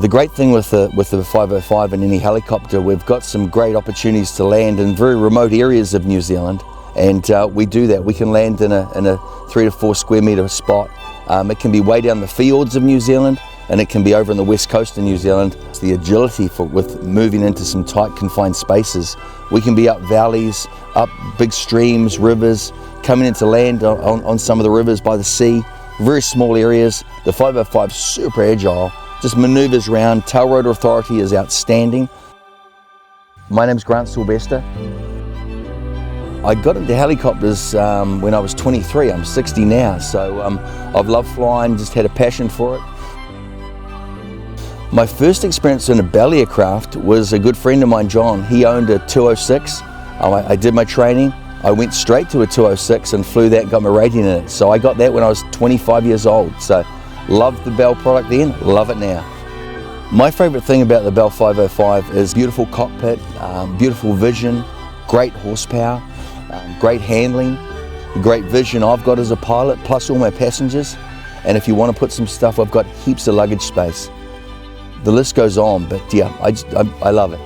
The great thing with the 505 and any helicopter, we've got some great opportunities to land in very remote areas of New Zealand, and we do that. We can land in a 3 to 4 square metre spot. It can be way down the fields of New Zealand, and it can be over on the west coast of New Zealand. It's the agility with moving into some tight confined spaces. We can be up valleys, up big streams, rivers, coming into land on some of the rivers by the sea, very small areas. The 505 is super agile, just manoeuvres around. Tail rotor authority is outstanding. My name's Silvester. I got into helicopters when I was 23. I'm 60 now, so I've loved flying, just had a passion for it. My first experience in a Bell aircraft was a good friend of mine, John. He owned a 206. I did my training. I went straight to a 206 and flew that and got my rating in it. So I got that when I was 25 years old. So loved the Bell product then, love it now. My favourite thing about the Bell 505 is beautiful cockpit, beautiful vision, great horsepower, great handling, great vision I've got as a pilot, plus all my passengers. And if you want to put some stuff, I've got heaps of luggage space. The list goes on, but yeah, I love it.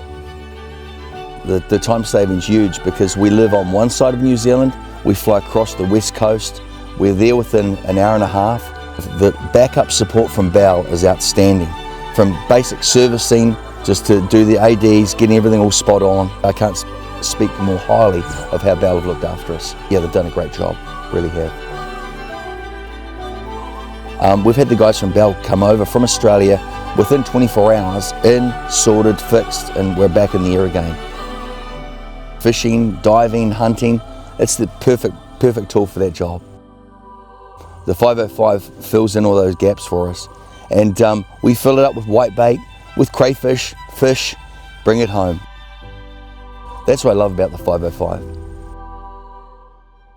The time saving's huge because we live on one side of New Zealand, we fly across the west coast, we're there within an hour and a half. The backup support from Bell is outstanding. From basic servicing, just to do the ADs, getting everything all spot on. I can't speak more highly of how Bell have looked after us. Yeah, they've done a great job, really have. We've had the guys from Bell come over from Australia within 24 hours, in, sorted, fixed, and we're back in the air again. Fishing, diving, hunting, it's the perfect tool for that job. The 505 fills in all those gaps for us, and we fill it up with whitebait, with crayfish, fish, bring it home. That's what I love about the 505.